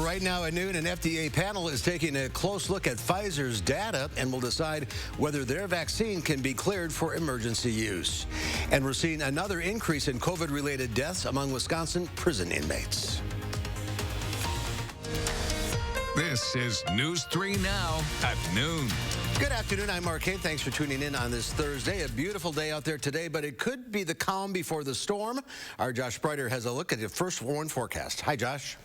Right now at noon, an FDA panel is taking a close look at Pfizer's data and will decide whether their vaccine can be cleared for emergency use. And we're seeing another increase in COVID-related deaths among Wisconsin prison inmates. This is News 3 Now at noon. Good afternoon. I'm Mark Kane. Thanks for tuning in on this Thursday. A beautiful day out there today, but it could be the calm before the storm. Our Josh Spreiter has a look at the first warn forecast. Hi, Josh.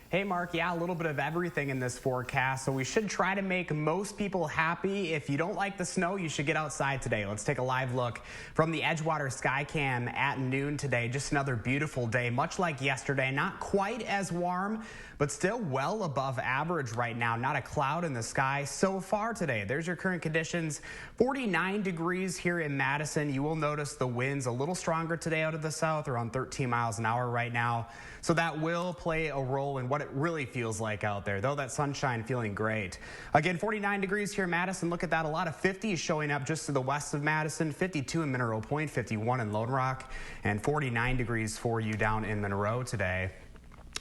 Hey, Mark. Yeah, a little bit of everything in this forecast, so we should try to make most people happy. If you don't like the snow, you should get outside today. Let's take a live look from the Edgewater Skycam at noon today. Just another beautiful day, much like yesterday. Not quite as warm, but still well above average right now. Not a cloud in the sky so far today. There's your current conditions. 49 degrees here in Madison. You will notice the winds a little stronger today out of the south, around 13 miles an hour right now. So that will play a role in what it really feels like out there, though that sunshine feeling great. Again, 49 degrees here in Madison. Look at that. A lot of 50s showing up just to the west of Madison, 52 in Mineral Point, 51 in Lone Rock, and 49 degrees for you down in Monroe today.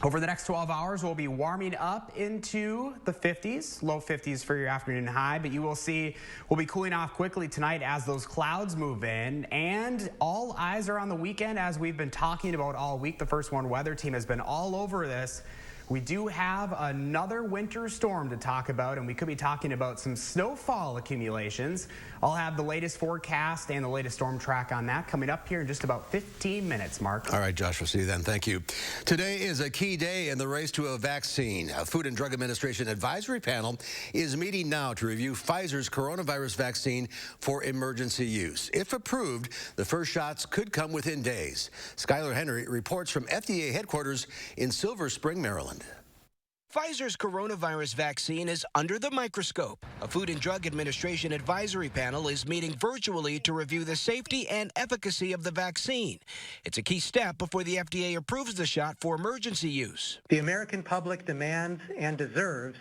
Over the next 12 hours, we'll be warming up into the 50s, low 50s for your afternoon high, but you will see we'll be cooling off quickly tonight as those clouds move in, and all eyes are on the weekend as we've been talking about all week. The First Warn weather team has been all over this. We do have another winter storm to talk about, and we could be talking about some snowfall accumulations. I'll have the latest forecast and the latest storm track on that coming up here in just about 15 minutes, Mark. All right, Josh, we'll see you then. Thank you. Today is a key day in the race to a vaccine. A Food and Drug Administration advisory panel is meeting now to review Pfizer's coronavirus vaccine for emergency use. If approved, the first shots could come within days. Skylar Henry reports from FDA headquarters in Silver Spring, Maryland. Pfizer's coronavirus vaccine is under the microscope. A Food and Drug Administration advisory panel is meeting virtually to review the safety and efficacy of the vaccine. It's a key step before the FDA approves the shot for emergency use. The American public demands and deserves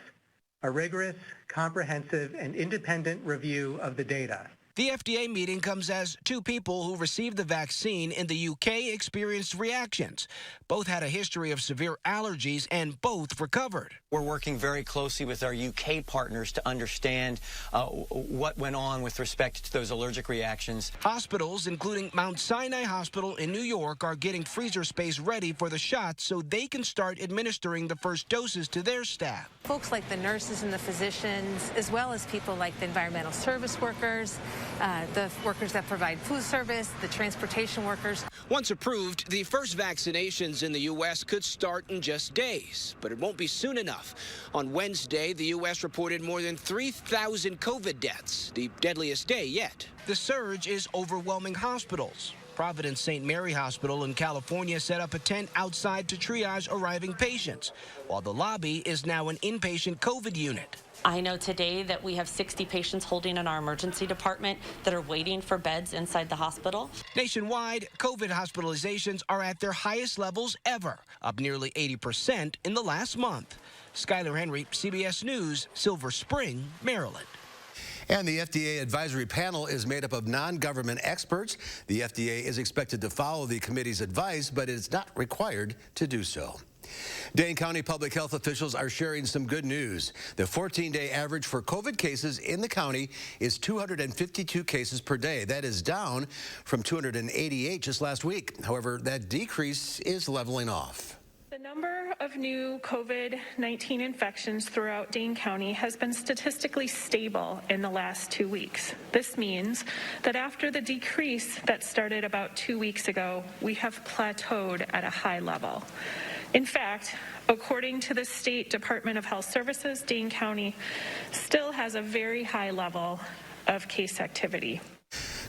a rigorous, comprehensive, and independent review of the data. The FDA meeting comes as two people who received the vaccine in the UK experienced reactions. Both had a history of severe allergies and both recovered. We're working very closely with our UK partners to understand what went on with respect to those allergic reactions. Hospitals, including Mount Sinai Hospital in New York, are getting freezer space ready for the shots so they can start administering the first doses to their staff. Folks like the nurses and the physicians, as well as people like the environmental service workers, the workers that provide food service, the transportation workers. Once approved, the first vaccinations in the U.S. could start in just days, but it won't be soon enough. On Wednesday, the U.S. reported more than 3,000 COVID deaths, the deadliest day yet. The surge is overwhelming hospitals. Providence St. Mary Hospital in California set up a tent outside to triage arriving patients, while the lobby is now an inpatient COVID unit. I know today that we have 60 patients holding in our emergency department that are waiting for beds inside the hospital. Nationwide, COVID hospitalizations are at their highest levels ever, up nearly 80% in the last month. Skylar Henry, CBS News, Silver Spring, Maryland. And the FDA advisory panel is made up of non-government experts. The FDA is expected to follow the committee's advice, but is not required to do so. Dane County public health officials are sharing some good news. The 14-day average for COVID cases in the county is 252 cases per day. That is down from 288 just last week. However, that decrease is leveling off. The number of new COVID-19 infections throughout Dane County has been statistically stable in the last 2 weeks. This means that after the decrease that started about 2 weeks ago, we have plateaued at a high level. In fact, according to the State Department of Health Services, Dane County still has a very high level of case activity.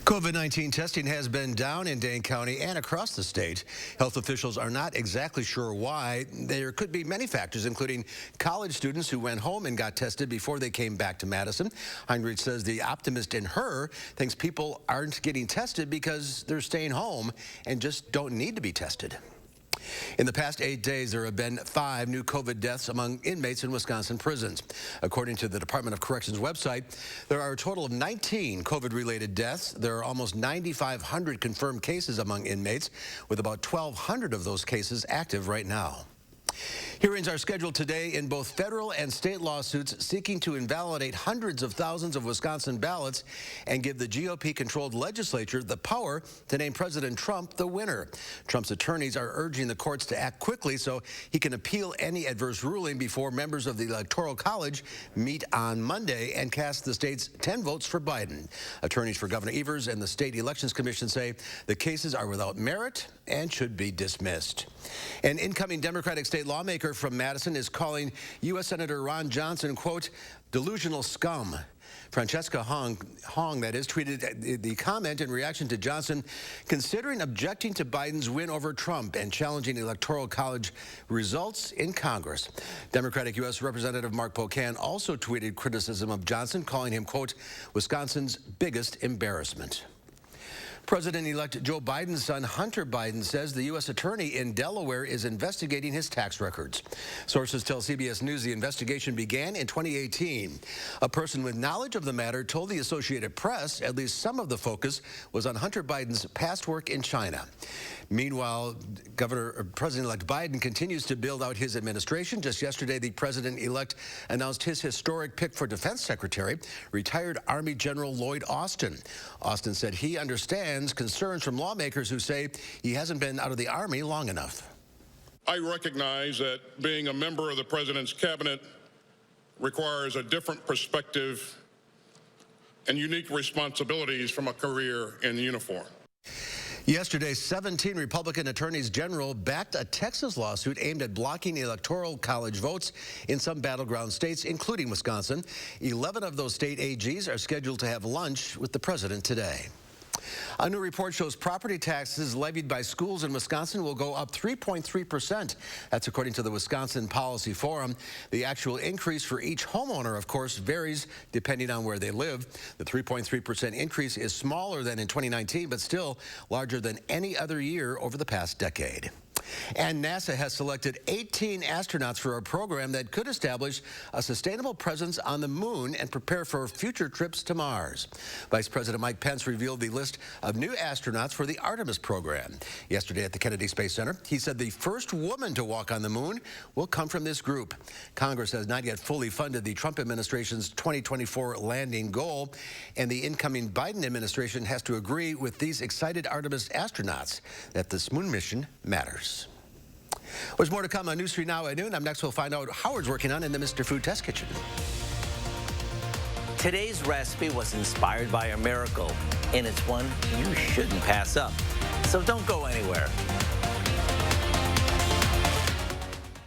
COVID-19 testing has been down in Dane County and across the state. Health officials are not exactly sure why. There could be many factors, including college students who went home and got tested before they came back to Madison. Heinrich says the optimist in her thinks people aren't getting tested because they're staying home and just don't need to be tested. In the past 8 days, there have been 5 new COVID deaths among inmates in Wisconsin prisons. According to the Department of Corrections website, there are a total of 19 COVID-related deaths. There are almost 9,500 confirmed cases among inmates, with about 1,200 of those cases active right now. Hearings are scheduled today in both federal and state lawsuits seeking to invalidate hundreds of thousands of Wisconsin ballots and give the GOP-controlled legislature the power to name President Trump the winner. Trump's attorneys are urging the courts to act quickly so he can appeal any adverse ruling before members of the Electoral College meet on Monday and cast the state's 10 votes for Biden. Attorneys for Governor Evers and the State Elections Commission say the cases are without merit and should be dismissed. An incoming Democratic state lawmaker from Madison is calling U.S. Senator Ron Johnson, quote, delusional scum. Francesca Hong, that is, tweeted the comment in reaction to Johnson considering objecting to Biden's win over Trump and challenging Electoral College results in Congress. Democratic U.S. Representative Mark Pocan also tweeted criticism of Johnson, calling him, quote, Wisconsin's biggest embarrassment. President-elect Joe Biden's son, Hunter Biden, says the U.S. attorney in Delaware is investigating his tax records. Sources tell CBS News the investigation began in 2018. A person with knowledge of the matter told the Associated Press at least some of the focus was on Hunter Biden's past work in China. Meanwhile, President-elect Biden continues to build out his administration. Just yesterday, the president-elect announced his historic pick for defense secretary, retired Army General Lloyd Austin. Austin said he understands concerns from lawmakers who say he hasn't been out of the Army long enough. I recognize that being a member of the president's cabinet requires a different perspective and unique responsibilities from a career in uniform. Yesterday, 17 Republican attorneys general backed a Texas lawsuit aimed at blocking Electoral College votes in some battleground states, including Wisconsin. 11 of those state AGs are scheduled to have lunch with the president today. A new report shows property taxes levied by schools in Wisconsin will go up 3.3%. That's according to the Wisconsin Policy Forum. The actual increase for each homeowner, of course, varies depending on where they live. The 3.3% increase is smaller than in 2019, but still larger than any other year over the past decade. And NASA has selected 18 astronauts for a program that could establish a sustainable presence on the moon and prepare for future trips to Mars. Vice President Mike Pence revealed the list of new astronauts for the Artemis program. Yesterday at the Kennedy Space Center, he said the first woman to walk on the moon will come from this group. Congress has not yet fully funded the Trump administration's 2024 landing goal, and the incoming Biden administration has to agree with these excited Artemis astronauts that this moon mission matters. There's more to come on News 3 Now at noon. Up next, we'll find out Howard's working on in the Mr. Food Test Kitchen. Today's recipe was inspired by a miracle, and it's one you shouldn't pass up. So don't go anywhere.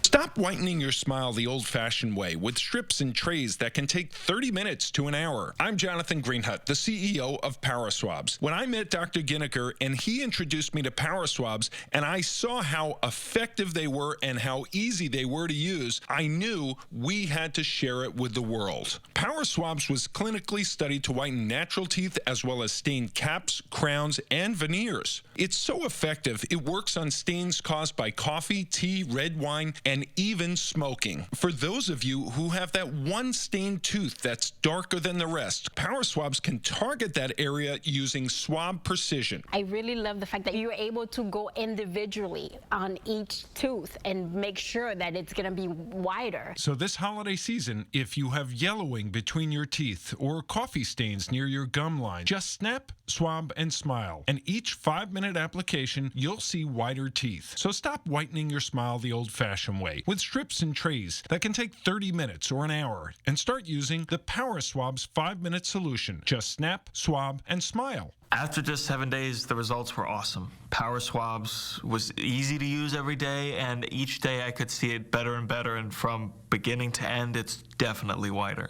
Stop whitening your smile the old-fashioned way with strips and trays that can take 30 minutes to an hour. I'm Jonathan Greenhut, the CEO of Power Swabs. When I met Dr. Ginniker and he introduced me to Power Swabs and I saw how effective they were and how easy they were to use, I knew we had to share it with the world. Power Swabs was clinically studied to whiten natural teeth as well as stained caps, crowns, and veneers. It's so effective, it works on stains caused by coffee, tea, red wine, and even smoking. For those of you who have that one stained tooth that's darker than the rest, Power Swabs can target that area using swab precision. I really love the fact that you're able to go individually on each tooth and make sure that it's going to be wider. So this holiday season, if you have yellowing between your teeth or coffee stains near your gum line, just snap, swab, and smile. And each 5-minute application, you'll see whiter teeth. So stop whitening your smile the old-fashioned way with strips and trays that can take 30 minutes or an hour, and start using the Power Swabs 5-minute solution. Just snap, swab, and smile. After just 7 days, the results were awesome. Power Swabs was easy to use every day, and each day I could see it better and better, and from beginning to end, it's definitely whiter.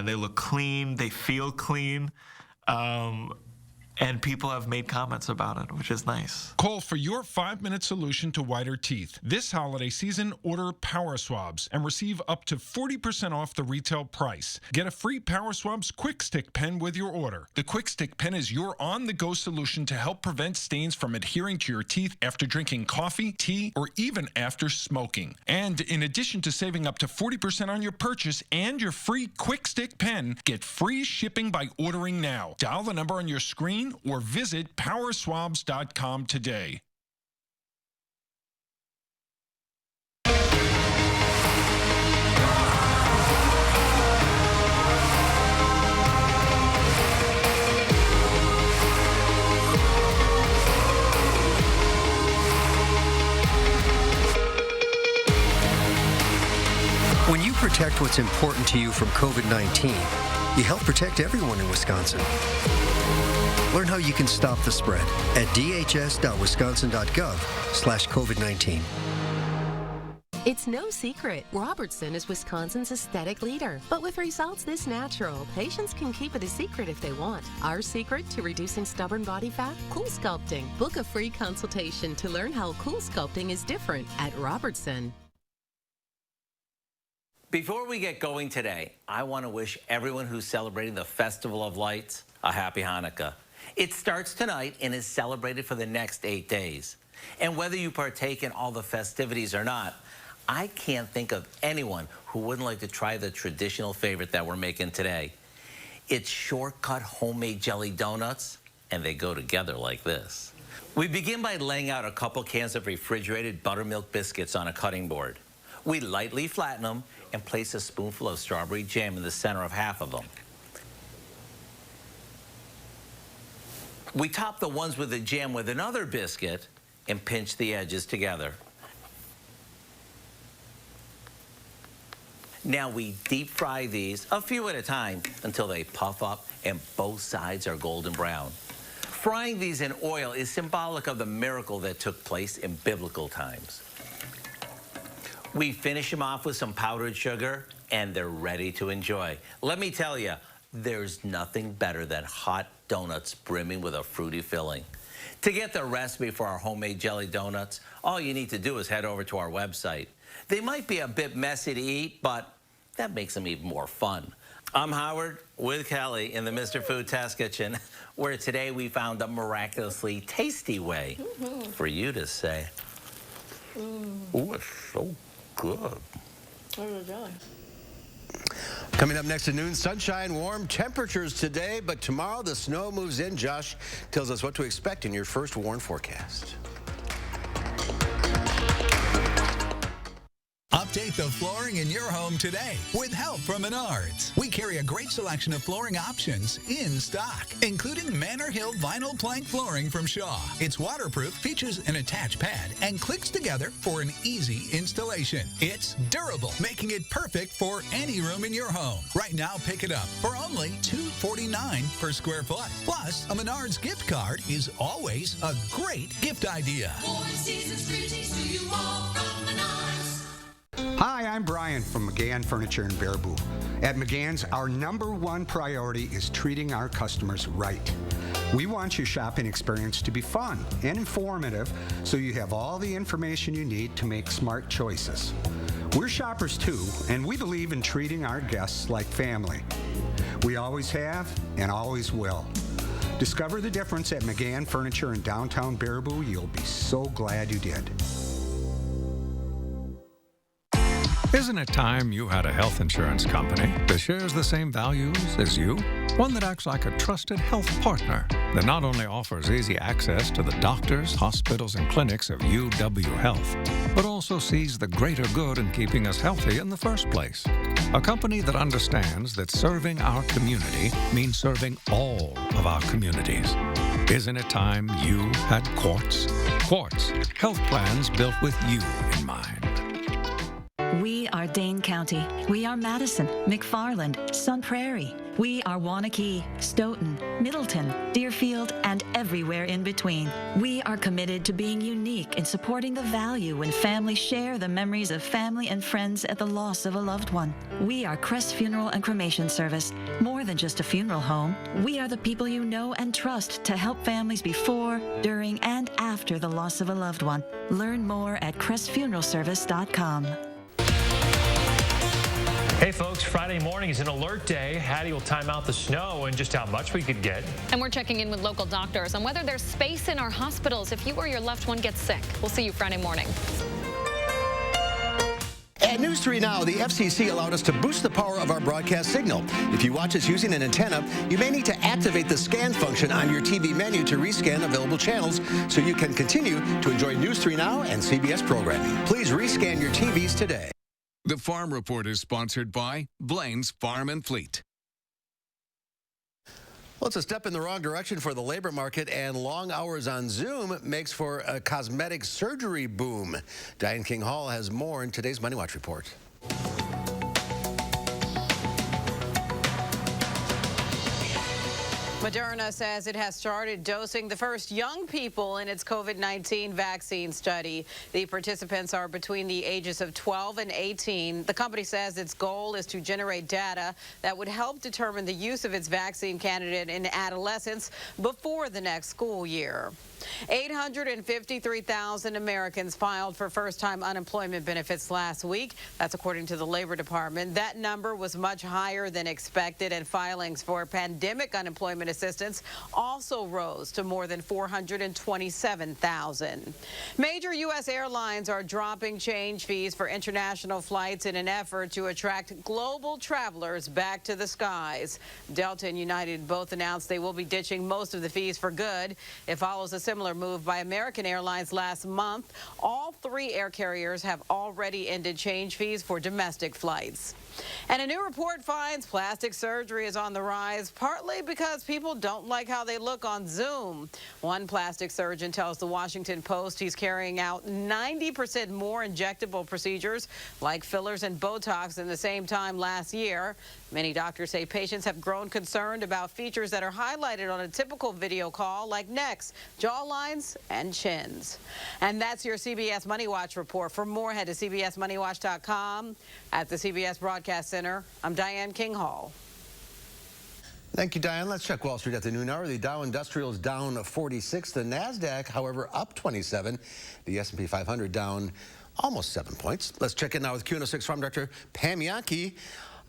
They look clean, they feel clean, and people have made comments about it, which is nice. Call for your 5-minute solution to whiter teeth. This holiday season, order Power Swabs and receive up to 40% off the retail price. Get a free Power Swabs Quick Stick pen with your order. The Quick Stick pen is your on-the-go solution to help prevent stains from adhering to your teeth after drinking coffee, tea, or even after smoking. And in addition to saving up to 40% on your purchase and your free Quick Stick pen, get free shipping by ordering now. Dial the number on your screen or visit powerswabs.com today. protect what's important to you from COVID-19, you help protect everyone in Wisconsin. Learn how you can stop the spread at dhs.wisconsin.gov/COVID-19. It's no secret, Robertson is Wisconsin's aesthetic leader. But with results this natural, patients can keep it a secret if they want. Our secret to reducing stubborn body fat? Cool Sculpting. Book a free consultation to learn how Cool Sculpting is different at Robertson. Before we get going today, I want to wish everyone who's celebrating the Festival of Lights a happy Hanukkah. It starts tonight and is celebrated for the next 8 days. And whether you partake in all the festivities or not, I can't think of anyone who wouldn't like to try the traditional favorite that we're making today. It's shortcut homemade jelly donuts, and they go together like this. We begin by laying out a couple cans of refrigerated buttermilk biscuits on a cutting board. We lightly flatten them and place a spoonful of strawberry jam in the center of half of them. We top the ones with the jam with another biscuit and pinch the edges together. Now we deep fry these a few at a time until they puff up and both sides are golden brown. Frying these in oil is symbolic of the miracle that took place in biblical times. We finish them off with some powdered sugar and they're ready to enjoy. Let me tell you, there's nothing better than hot donuts brimming with a fruity filling. To get the recipe for our homemade jelly donuts, all you need to do is head over to our website. They might be a bit messy to eat, but that makes them even more fun. I'm Howard with Kelly in the Mr. Food Test Kitchen, where today we found a miraculously tasty way for you to say, "Ooh, it's so good." Coming up next at noon, sunshine, warm temperatures today, but tomorrow the snow moves in. Josh tells us what to expect in your first warn forecast. Update the flooring in your home today with help from Menards. We carry a great selection of flooring options in stock, including Manor Hill vinyl plank flooring from Shaw. It's waterproof, features an attached pad, and clicks together for an easy installation. It's durable, making it perfect for any room in your home. Right now, pick it up for only $249 per square foot. Plus, a Menards gift card is always a great gift idea. 4 seasons greetings to you all from Menards. Hi, I'm Brian from McGann Furniture in Baraboo. At McGann's, our #1 priority is treating our customers right. We want your shopping experience to be fun and informative so you have all the information you need to make smart choices. We're shoppers too, and we believe in treating our guests like family. We always have and always will. Discover the difference at McGann Furniture in downtown Baraboo. You'll be so glad you did. Isn't it time you had a health insurance company that shares the same values as you? One that acts like a trusted health partner that not only offers easy access to the doctors, hospitals, and clinics of UW Health, but also sees the greater good in keeping us healthy in the first place. A company that understands that serving our community means serving all of our communities. Isn't it time you had Quartz? Quartz, health plans built with you in mind. We are Dane County. We are Madison, McFarland, Sun Prairie. We are Waunakee, Stoughton, Middleton, Deerfield, and everywhere in between. We are committed to being unique in supporting the value when families share the memories of family and friends at the loss of a loved one. We are CRESS Funeral and Cremation Service. More than just a funeral home, we are the people you know and trust to help families before, during, and after the loss of a loved one. Learn more at CRESSFuneralService.com. Hey folks, Friday morning is an alert day. Hattie will time out the snow and just how much we could get. And we're checking in with local doctors on whether there's space in our hospitals if you or your loved one gets sick. We'll see you Friday morning. At News 3 Now, the FCC allowed us to boost the power of our broadcast signal. If you watch us using an antenna, you may need to activate the scan function on your TV menu to rescan available channels so you can continue to enjoy News 3 Now and CBS programming. Please rescan your TVs today. The Farm Report is sponsored by Blain's Farm and Fleet. Well, it's a step in the wrong direction for the labor market, and long hours on Zoom makes for a cosmetic surgery boom. Diane King Hall has more in today's Money Watch report. Moderna says it has started dosing the first young people in its COVID-19 vaccine study. The participants are between the ages of 12 and 18. The company says its goal is to generate data that would help determine the use of its vaccine candidate in adolescents before the next school year. 853,000 Americans filed for first-time unemployment benefits last week. That's according to the Labor Department. That number was much higher than expected, and filings for pandemic unemployment assistance also rose to more than 427,000. Major U.S. airlines are dropping change fees for international flights in an effort to attract global travelers back to the skies. Delta and United both announced they will be ditching most of the fees for good. It follows a similar move by American Airlines last month. All three air carriers have already ended change fees for domestic flights. And a new report finds plastic surgery is on the rise, partly because people don't like how they look on Zoom. One plastic surgeon tells the Washington Post he's carrying out 90% more injectable procedures like fillers and Botox in the same time last year. Many doctors say patients have grown concerned about features that are highlighted on a typical video call, like necks, jawlines, and chins. And that's your CBS Money Watch report. For more, head to cbsmoneywatch.com. At the CBS Broadcast Center, I'm Diane Kinghall. Thank you, Diane. Let's check Wall Street at the noon hour. The Dow Industrial is down 46. The NASDAQ, however, up 27. The S&P 500 down almost 7 points. Let's check in now with Q106 Farm Director Pam Yankee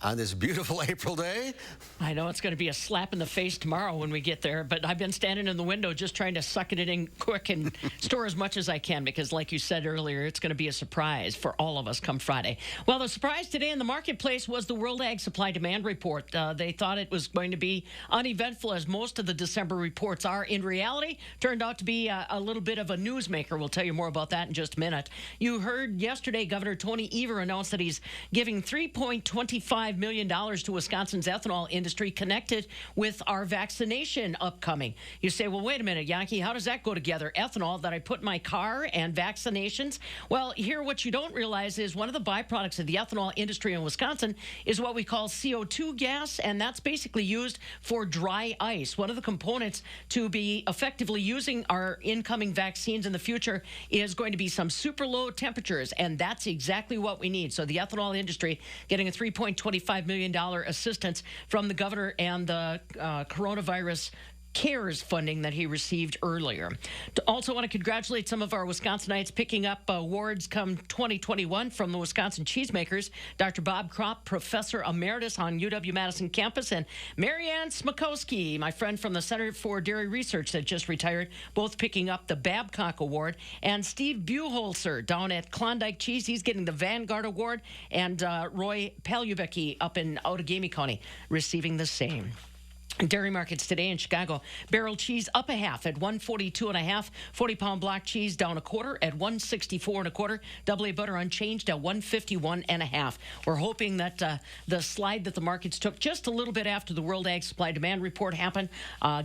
on this beautiful April day. I know it's going to be a slap in the face tomorrow when we get there, but I've been standing in the window just trying to suck it in quick and store as much as I can because, like you said earlier, it's going to be a surprise for all of us come Friday. Well, the surprise today in the marketplace was the World Ag Supply Demand Report. They thought it was going to be uneventful, as most of the December reports are. In reality, turned out to be a little bit of a newsmaker. We'll tell you more about that in just a minute. You heard yesterday Governor Tony Evers announce that he's giving $3.25 million to Wisconsin's ethanol industry connected with our vaccination upcoming. You say, well, wait a minute, Yankee, how does that go together? Ethanol that I put in my car and vaccinations? Well, here what you don't realize is one of the byproducts of the ethanol industry in Wisconsin is what we call CO2 gas, and that's basically used for dry ice. One of the components to be effectively using our incoming vaccines in the future is going to be some super low temperatures, and that's exactly what we need. So the ethanol industry getting a $3.25 million assistance from the governor and the coronavirus CARES funding that he received earlier. Also want to congratulate some of our Wisconsinites picking up awards come 2021 from the Wisconsin Cheesemakers. Dr. Bob Kropp, Professor Emeritus on UW-Madison campus, and Marianne Smikowski, my friend from the Center for Dairy Research that just retired, both picking up the Babcock Award. And Steve Buholzer down at Klondike Cheese, he's getting the Vanguard Award, and Roy Palubecki up in Outagamie County receiving the same. Dairy markets today in Chicago. Barrel cheese up a half at $142.5. 40-pound block cheese down a quarter at $164.25. Double A butter unchanged at $151.5. We're hoping that the slide that the markets took just a little bit after the World Ag Supply Demand Report happened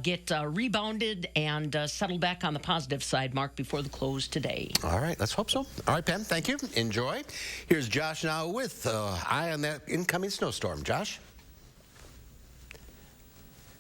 get rebounded and settled back on the positive side, Mark, before the close today. All right, let's hope so. All right, Pam, thank you. Enjoy. Here's Josh now with eye on that incoming snowstorm. Josh?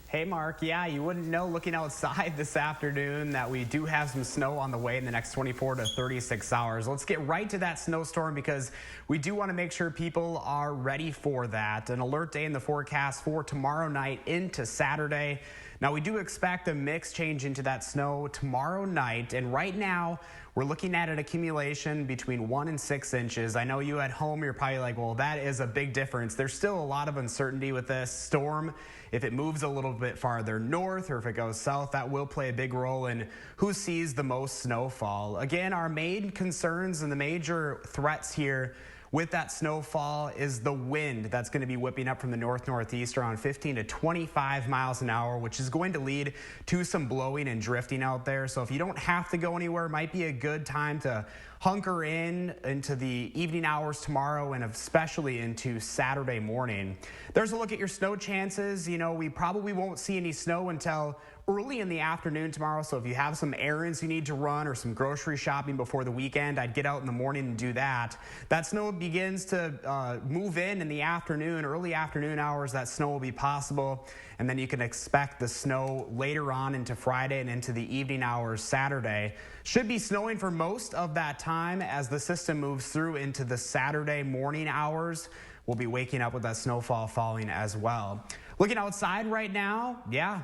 Hey, Mark. Yeah, you wouldn't know looking outside this afternoon that we do have some snow on the way in the next 24 to 36 hours. Let's get right to that snowstorm because we do want to make sure people are ready for that. An alert day in the forecast for tomorrow night into Saturday. Now, we do expect a mix change into that snow tomorrow night, and right now we're looking at an accumulation between 1 and 6 inches. I know you at home, you're probably like, well, that is a big difference. There's still a lot of uncertainty with this storm. If it moves a little bit farther north or if it goes south, that will play a big role in who sees the most snowfall. Again, our main concerns and the major threats here with that snowfall is the wind that's going to be whipping up from the north-northeast around 15 to 25 miles an hour, which is going to lead to some blowing and drifting out there. So if you don't have to go anywhere, it might be a good time to hunker in into the evening hours tomorrow and especially into Saturday morning. There's a look at your snow chances. You know, we probably won't see any snow until early in the afternoon tomorrow, so if you have some errands you need to run or some grocery shopping before the weekend, I'd get out in the morning and do that. That snow begins to move in the afternoon, early afternoon hours. That snow will be possible, and then you can expect the snow later on into Friday and into the evening hours Saturday. Should be snowing for most of that time as the system moves through into the Saturday morning hours. We'll be waking up with that snowfall falling as well. Looking outside right now, yeah,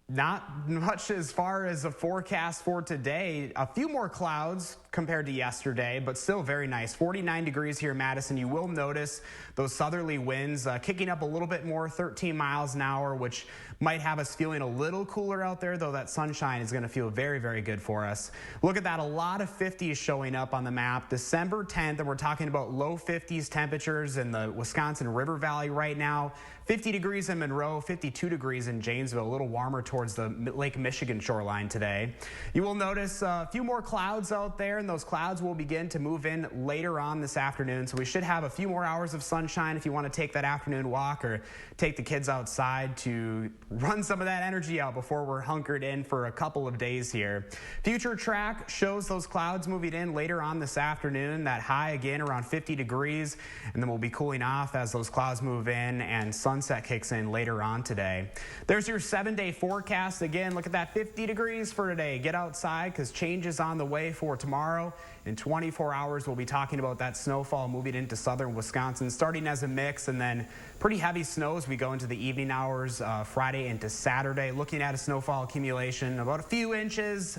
not much as far as a forecast for today. A few more clouds compared to yesterday, but still very nice. 49 degrees here in Madison. You will notice those southerly winds kicking up a little bit more, 13 miles an hour, which might have us feeling a little cooler out there, though that sunshine is going to feel very, very good for us. Look at that. A lot of 50s showing up on the map. December 10th, and we're talking about low 50s temperatures in the Wisconsin River Valley right now. 50 degrees in Monroe, 52 degrees in Janesville, a little warmer towards the Lake Michigan shoreline today. You will notice a few more clouds out there, and those clouds will begin to move in later on this afternoon. So we should have a few more hours of sunshine if you want to take that afternoon walk or take the kids outside to run some of that energy out before we're hunkered in for a couple of days here. Future track shows those clouds moving in later on this afternoon. That high again around 50 degrees, and then we'll be cooling off as those clouds move in and sunset kicks in later on today. There's your 7-day forecast. Again, look at that, 50 degrees for today. Get outside because change is on the way for tomorrow. In 24 hours, we'll be talking about that snowfall moving into southern Wisconsin, starting as a mix and then pretty heavy snow as we go into the evening hours Friday into Saturday. Looking at a snowfall accumulation, about a few inches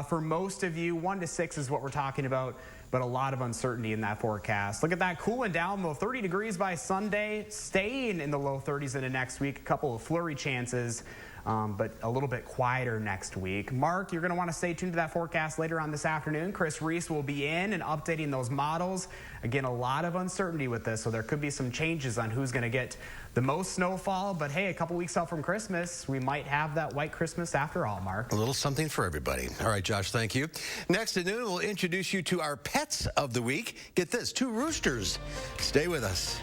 for most of you. 1 to 6 is what we're talking about, but a lot of uncertainty in that forecast. Look at that, cooling down, low 30 degrees by Sunday, staying in the low 30s into next week. A couple of flurry chances, but a little bit quieter next week. Mark, you're going to want to stay tuned to that forecast later on this afternoon. Chris Reese will be in and updating those models. Again, a lot of uncertainty with this, so there could be some changes on who's going to get the most snowfall. But hey, a couple weeks out from Christmas, we might have that white Christmas after all, Mark. A little something for everybody. All right, Josh, thank you. Next at noon, we'll introduce you to our pets of the week. Get this, 2 roosters. Stay with us.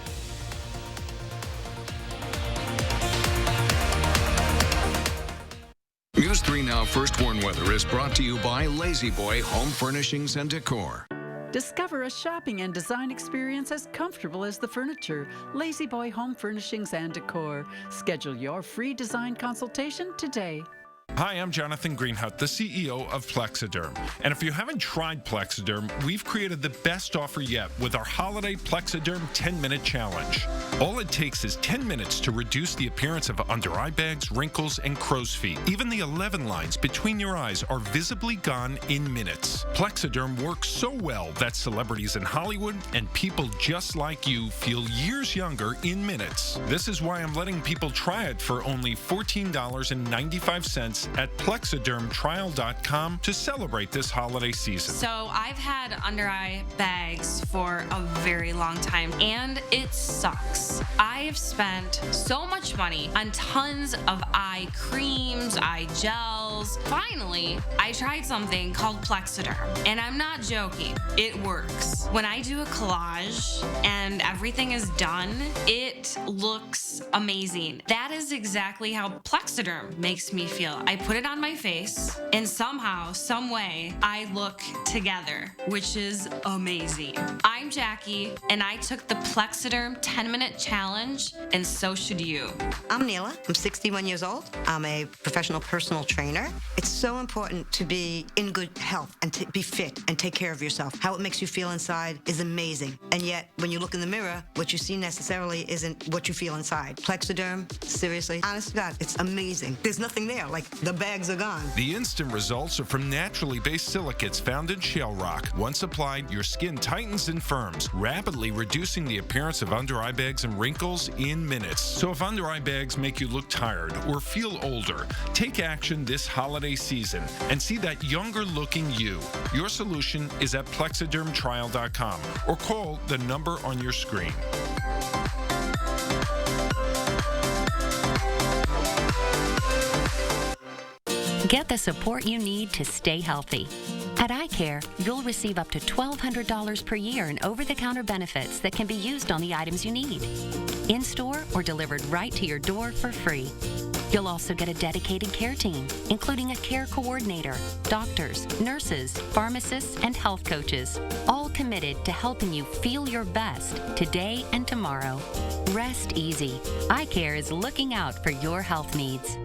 News 3 Now First Warn Weather is brought to you by Lazy Boy Home Furnishings and Decor. Discover a shopping and design experience as comfortable as the furniture. Lazy Boy Home Furnishings and Decor. Schedule your free design consultation today. Hi, I'm Jonathan Greenhut, the CEO of Plexiderm. And if you haven't tried Plexiderm, we've created the best offer yet with our holiday Plexiderm 10-minute challenge. All it takes is 10 minutes to reduce the appearance of under-eye bags, wrinkles, and crow's feet. Even the 11 lines between your eyes are visibly gone in minutes. Plexiderm works so well that celebrities in Hollywood and people just like you feel years younger in minutes. This is why I'm letting people try it for only $14.95 at plexidermtrial.com to celebrate this holiday season. So I've had under eye bags for a very long time, and it sucks. I've spent so much money on tons of eye creams, eye gels. Finally, I tried something called Plexiderm, and I'm not joking. It works. When I do a collage and everything is done, it looks amazing. That is exactly how Plexiderm makes me feel. I put it on my face, and somehow, some way, I look together, which is amazing. I'm Jackie, and I took the Plexiderm 10-minute challenge, and so should you. I'm Neela. I'm 61 years old. I'm a professional personal trainer. It's so important to be in good health and to be fit and take care of yourself. How it makes you feel inside is amazing. And yet, when you look in the mirror, what you see necessarily isn't what you feel inside. Plexiderm, seriously, honest to God, it's amazing. There's nothing there. Like, the bags are gone. The instant results are from naturally based silicates found in shale rock. Once applied, your skin tightens and firms, rapidly reducing the appearance of under-eye bags and wrinkles in minutes. So if under-eye bags make you look tired or feel older, take action this holiday season and see that younger-looking you. Your solution is at plexidermtrial.com or call the number on your screen. Get the support you need to stay healthy. At iCare, you'll receive up to $1,200 per year in over-the-counter benefits that can be used on the items you need, in-store or delivered right to your door for free. You'll also get a dedicated care team, including a care coordinator, doctors, nurses, pharmacists, and health coaches, all committed to helping you feel your best today and tomorrow. Rest easy. iCare is looking out for your health needs.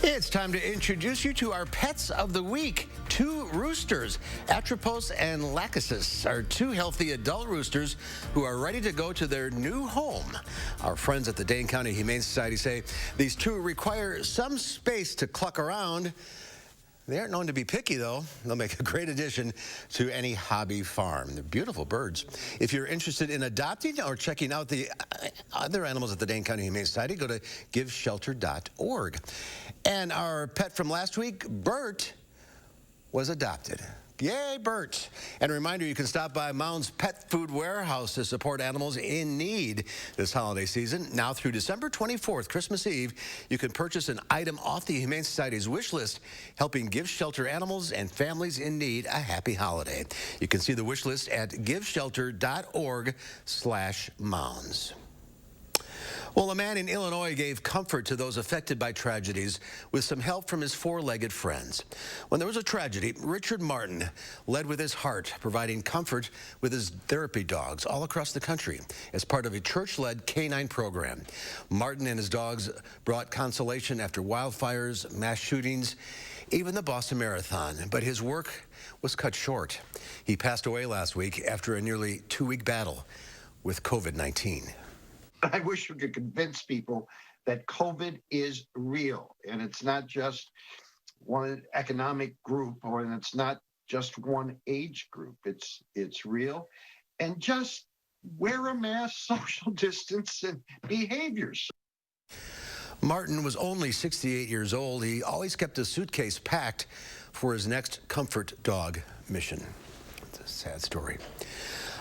It's time to introduce you to our pets of the week. Two roosters, Atropos and Lachesis, are two healthy adult roosters who are ready to go to their new home. Our friends at the Dane County Humane Society say these two require some space to cluck around. They aren't known to be picky, though. They'll make a great addition to any hobby farm. They're beautiful birds. If you're interested in adopting or checking out the other animals at the Dane County Humane Society, go to giveshelter.org. And our pet from last week, Bert, was adopted. Yay, Bert. And a reminder, you can stop by Mound's Pet Food Warehouse to support animals in need this holiday season. Now through December 24th, Christmas Eve, you can purchase an item off the Humane Society's wish list, helping give shelter animals and families in need a happy holiday. You can see the wish list at giveshelter.org/mounds. Well, a man in Illinois gave comfort to those affected by tragedies with some help from his four-legged friends. When there was a tragedy, Richard Martin led with his heart, providing comfort with his therapy dogs all across the country as part of a church-led canine program. Martin and his dogs brought consolation after wildfires, mass shootings, even the Boston Marathon, but his work was cut short. He passed away last week after a nearly 2-week battle with COVID-19. I wish we could convince people that COVID is real, and it's not just one economic group, or it's not just one age group. It's real, and just wear a mask, social distance, and behaviors. Martin was only 68 years old. He always kept a suitcase packed for his next comfort dog mission. It's a sad story.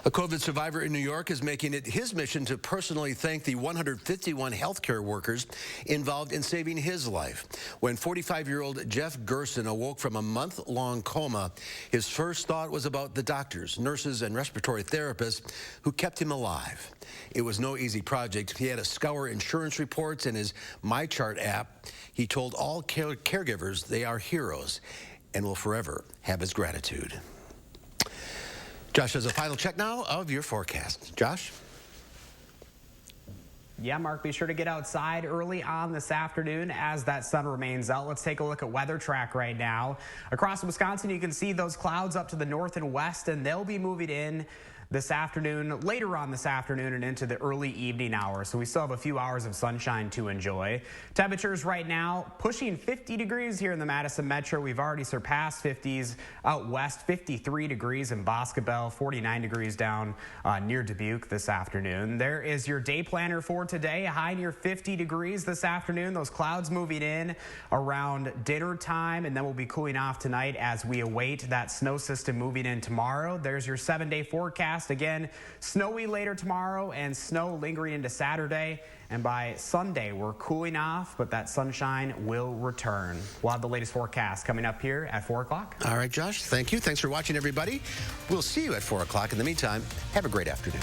A COVID survivor in New York is making it his mission to personally thank the 151 healthcare workers involved in saving his life. When 45-year-old Jeff Gerson awoke from a month-long coma, his first thought was about the doctors, nurses, and respiratory therapists who kept him alive. It was no easy project. He had to scour insurance reports and his MyChart app. He told all caregivers they are heroes and will forever have his gratitude. Josh has a final check now of your forecast. Josh? Yeah, Mark, be sure to get outside early on this afternoon as that sun remains out. Let's take a look at Weather Track right now. Across Wisconsin, you can see those clouds up to the north and west, and they'll be moving in this afternoon, later on this afternoon and into the early evening hours. So we still have a few hours of sunshine to enjoy. Temperatures right now pushing 50 degrees here in the Madison Metro. We've already surpassed 50s out west, 53 degrees in Boscobel, 49 degrees down near Dubuque this afternoon. There is your day planner for today, a high near 50 degrees this afternoon. Those clouds moving in around dinner time, and then we'll be cooling off tonight as we await that snow system moving in tomorrow. There's your 7-day forecast. Again, snowy later tomorrow and snow lingering into Saturday. And by Sunday, we're cooling off, but that sunshine will return. We'll have the latest forecast coming up here at 4 o'clock. All right, Josh, thank you. Thanks for watching, everybody. We'll see you at 4 o'clock. In the meantime, have a great afternoon.